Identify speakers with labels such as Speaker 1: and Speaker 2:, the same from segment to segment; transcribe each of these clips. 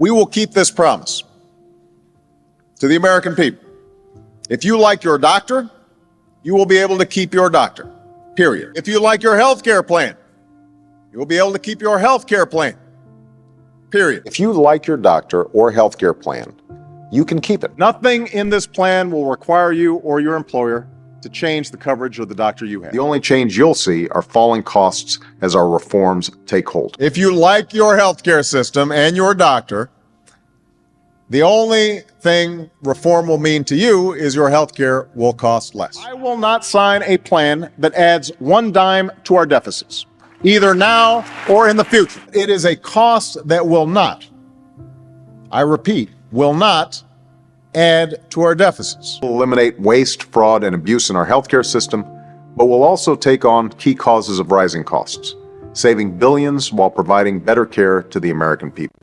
Speaker 1: We will keep this promise to the American people. If you like your doctor, you will be able to keep your doctor, period. If you like your health care plan, you will be able to keep your health care plan, period.
Speaker 2: If you like your doctor or health care plan, you can keep it.
Speaker 1: Nothing in this plan will require you or your employer to change the coverage of the doctor you have.
Speaker 2: The only change you'll see are falling costs as our reforms take hold.
Speaker 1: If you like your healthcare system and your doctor, the only thing reform will mean to you is your healthcare will cost less. I will not sign a plan that adds one dime to our deficits, either now or in the future. It is a cost that will not, I repeat, will not add to our deficits.
Speaker 2: We'll eliminate waste, fraud, and abuse in our healthcare system, but we'll also take on key causes of rising costs, saving billions while providing better care to the American people.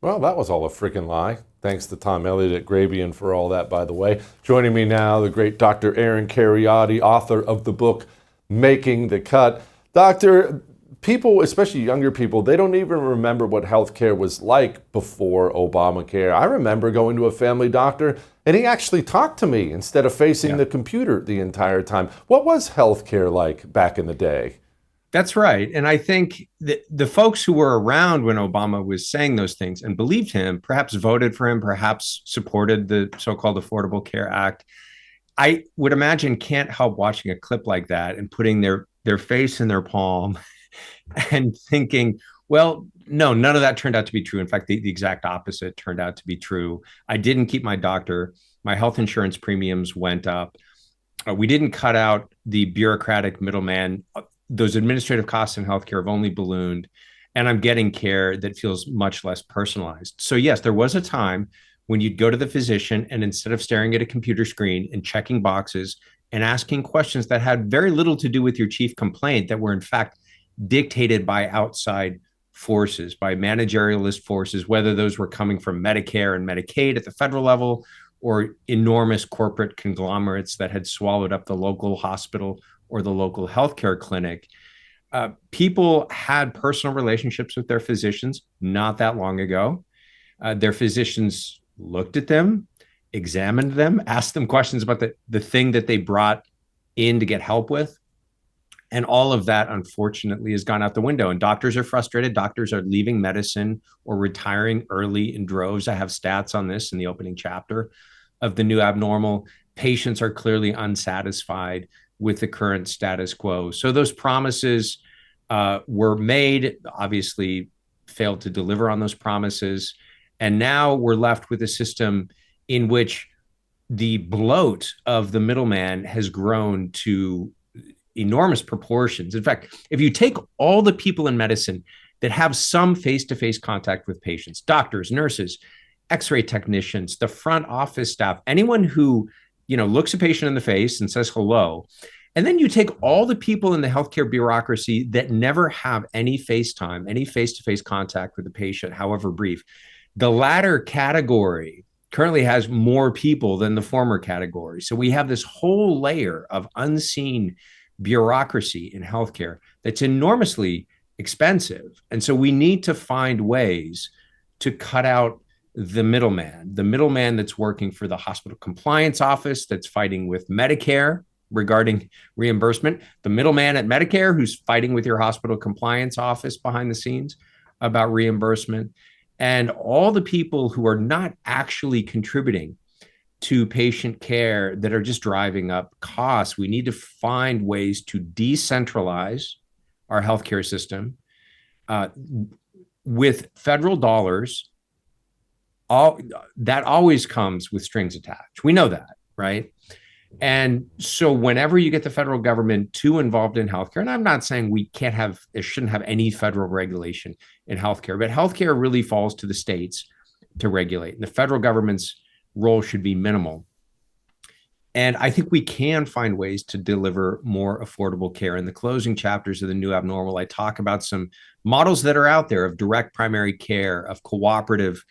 Speaker 3: Well, that was all a freaking lie. Thanks to Tom Elliott at Grabian for all that, by the way. Joining me now, the great Dr. Aaron Kheriaty, author of the book, Making the Cut. Doctor, people, especially younger people, they don't even remember what healthcare was like before Obamacare. I remember going to a family doctor and he actually talked to me instead of facing the computer the entire time. What was healthcare like back in the day?
Speaker 4: That's right. And I think that the folks who were around when Obama was saying those things and believed him, perhaps voted for him, perhaps supported the so-called Affordable Care Act, I would imagine can't help watching a clip like that and putting their face in their palm and thinking, well, no, none of that turned out to be true. In fact, the exact opposite turned out to be true. I didn't keep my doctor. My health insurance premiums went up. We didn't cut out the bureaucratic middleman. Those administrative costs in healthcare have only ballooned, and I'm getting care that feels much less personalized. So yes, there was a time when you'd go to the physician and instead of staring at a computer screen and checking boxes and asking questions that had very little to do with your chief complaint, that were in fact dictated by outside forces, by managerialist forces, whether those were coming from Medicare and Medicaid at the federal level or enormous corporate conglomerates that had swallowed up the local hospital or the local healthcare clinic. People had personal relationships with their physicians not that long ago. Their physicians looked at them, examined them, asked them questions about the thing that they brought in to get help with. And all of that, unfortunately, has gone out the window. And doctors are frustrated. Doctors are leaving medicine or retiring early in droves. I have stats on this in the opening chapter of The New Abnormal. Patients are clearly unsatisfied with the current status quo. So those promises were made, obviously failed to deliver on those promises. And now we're left with a system in which the bloat of the middleman has grown to enormous proportions. In fact, if you take all the people in medicine that have some face-to-face contact with patients, doctors, nurses, x-ray technicians, the front office staff, anyone who, looks a patient in the face and says hello, and then you take all the people in the healthcare bureaucracy that never have any FaceTime, any face-to-face contact with the patient, however brief, the latter category currently has more people than the former category. So we have this whole layer of unseen bureaucracy in healthcare that's enormously expensive. And so we need to find ways to cut out the middleman that's working for the hospital compliance office, that's fighting with Medicare regarding reimbursement, the middleman at Medicare who's fighting with your hospital compliance office behind the scenes about reimbursement, and all the people who are not actually contributing to patient care that are just driving up costs. We need to find ways to decentralize our healthcare system with federal dollars. All that always comes with strings attached. We know that, right? And so whenever you get the federal government too involved in healthcare, and I'm not saying we shouldn't have any federal regulation in healthcare, but healthcare really falls to the states to regulate. And the federal government's role should be minimal. And I think we can find ways to deliver more affordable care. In the closing chapters of The New Abnormal, I talk about some models that are out there of direct primary care, of cooperative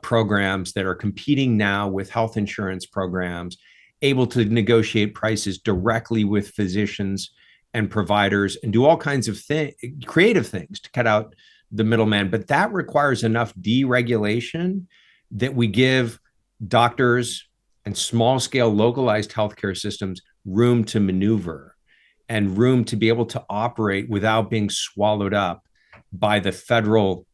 Speaker 4: programs that are competing now with health insurance programs, able to negotiate prices directly with physicians and providers and do all kinds of creative things to cut out the middleman. But that requires enough deregulation that we give doctors and small scale localized healthcare systems room to maneuver and room to be able to operate without being swallowed up by the federal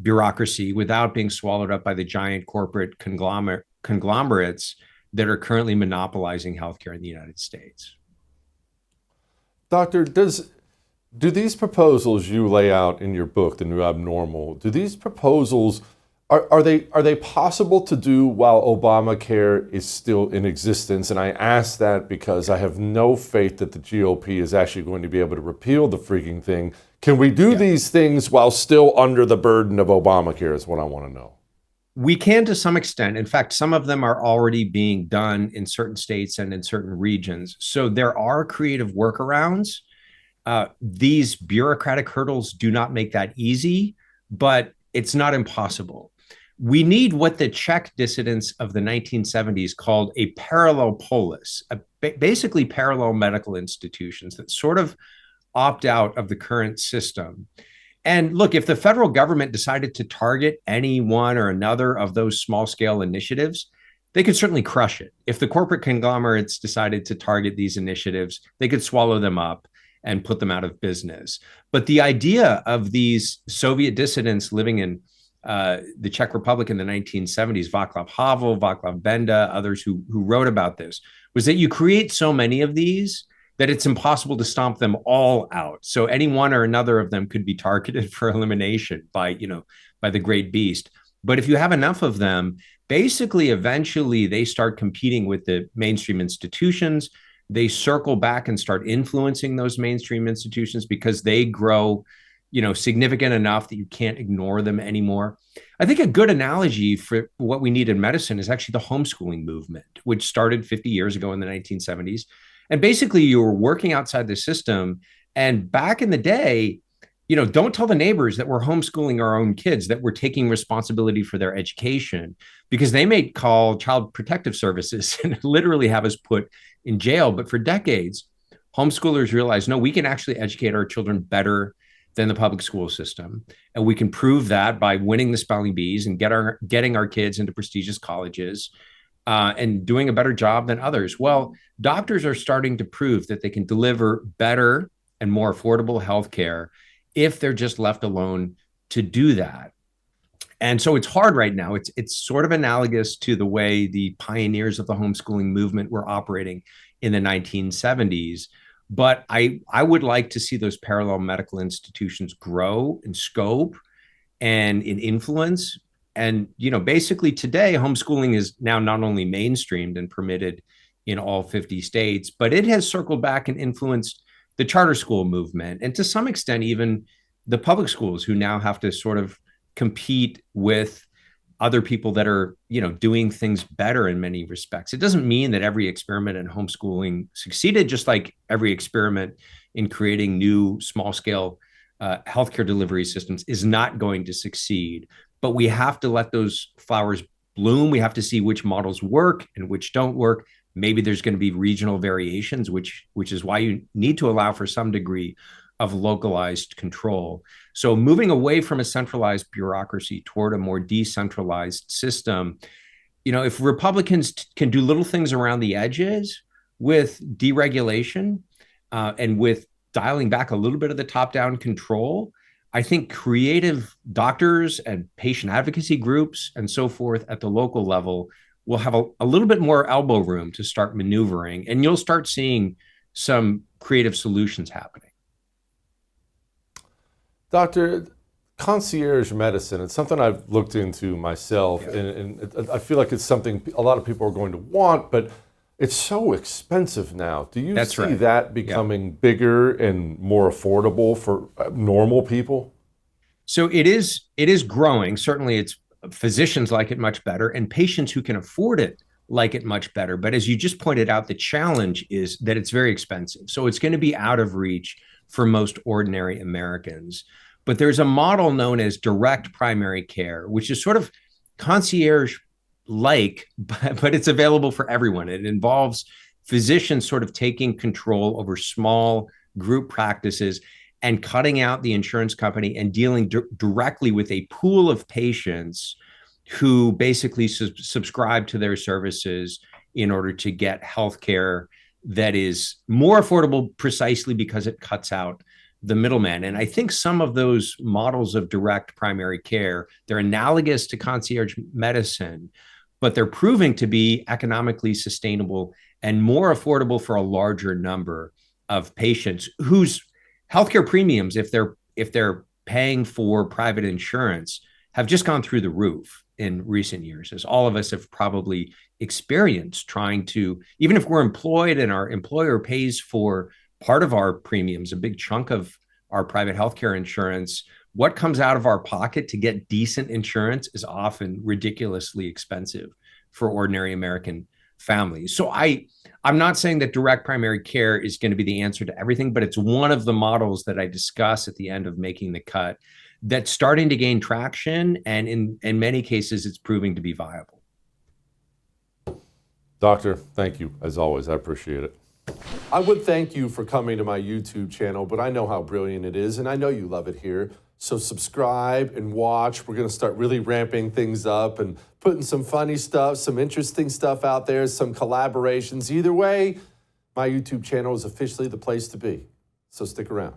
Speaker 4: bureaucracy, without being swallowed up by the giant corporate conglomerates that are currently monopolizing healthcare in the United States.
Speaker 3: Doctor, do these proposals you lay out in your book, The New Abnormal, do these proposals, are they possible to do while Obamacare is still in existence? And I ask that because I have no faith that the GOP is actually going to be able to repeal the freaking thing. Can we do these things while still under the burden of Obamacare is what I want to know.
Speaker 4: We can to some extent. In fact, some of them are already being done in certain states and in certain regions. So there are creative workarounds. These bureaucratic hurdles do not make that easy, but it's not impossible. We need what the Czech dissidents of the 1970s called a parallel polis, basically parallel medical institutions that sort of opt out of the current system. And look, if the federal government decided to target any one or another of those small scale initiatives, they could certainly crush it. If the corporate conglomerates decided to target these initiatives, they could swallow them up and put them out of business. But the idea of these Soviet dissidents living in the Czech Republic in the 1970s, Václav Havel, Václav Benda, others who wrote about this, was that you create so many of these that it's impossible to stomp them all out. So any one or another of them could be targeted for elimination by the great beast. But if you have enough of them, basically, eventually they start competing with the mainstream institutions. They circle back and start influencing those mainstream institutions because they grow, significant enough that you can't ignore them anymore. I think a good analogy for what we need in medicine is actually the homeschooling movement, which started 50 years ago in the 1970s. And basically, you were working outside the system. And back in the day, don't tell the neighbors that we're homeschooling our own kids, that we're taking responsibility for their education, because they may call Child Protective Services and literally have us put in jail. But for decades, homeschoolers realized, no, we can actually educate our children better than the public school system. And we can prove that by winning the spelling bees and getting our kids into prestigious colleges. And doing a better job than others. Well, doctors are starting to prove that they can deliver better and more affordable healthcare if they're just left alone to do that. And so it's hard right now. It's sort of analogous to the way the pioneers of the homeschooling movement were operating in the 1970s. But I would like to see those parallel medical institutions grow in scope and in influence. And, basically today, homeschooling is now not only mainstreamed and permitted in all 50 states, but it has circled back and influenced the charter school movement. And to some extent, even the public schools, who now have to sort of compete with other people that are, doing things better in many respects. It doesn't mean that every experiment in homeschooling succeeded, just like every experiment in creating new small scale healthcare delivery systems is not going to succeed. But we have to let those flowers bloom. We have to see which models work and which don't work. Maybe there's going to be regional variations, which is why you need to allow for some degree of localized control. So moving away from a centralized bureaucracy toward a more decentralized system, if Republicans can do little things around the edges with deregulation and with dialing back a little bit of the top-down control, I think creative doctors and patient advocacy groups and so forth at the local level will have a little bit more elbow room to start maneuvering, and you'll start seeing some creative solutions happening.
Speaker 3: Doctor, concierge medicine, it's something I've looked into myself, and I feel like it's something a lot of people are going to want, but it's so expensive now. Do you see that becoming bigger and more affordable for normal people? So
Speaker 4: it is growing. Certainly it's physicians like it much better, and patients who can afford it like it much better. But as you just pointed out, the challenge is that it's very expensive. So it's going to be out of reach for most ordinary Americans. But there's a model known as direct primary care, which is sort of concierge like, but it's available for everyone. It involves physicians sort of taking control over small group practices and cutting out the insurance company and dealing directly with a pool of patients who basically subscribe to their services in order to get healthcare that is more affordable precisely because it cuts out the middleman. And I think some of those models of direct primary care, they're analogous to concierge medicine, but they're proving to be economically sustainable and more affordable for a larger number of patients whose healthcare premiums, if they're paying for private insurance, have just gone through the roof in recent years, as all of us have probably experienced trying to, even if we're employed and our employer pays for part of our premiums, a big chunk of our private healthcare insurance, what comes out of our pocket to get decent insurance is often ridiculously expensive for ordinary American families. So I'm not saying that direct primary care is going to be the answer to everything, but it's one of the models that I discuss at the end of Making the Cut that's starting to gain traction, and in many cases, it's proving to be viable.
Speaker 3: Doctor, thank you, as always. I appreciate it. I would thank you for coming to my YouTube channel, but I know how brilliant it is, and I know you love it here. So subscribe and watch. We're going to start really ramping things up and putting some funny stuff, some interesting stuff out there, some collaborations. Either way, my YouTube channel is officially the place to be. So stick around.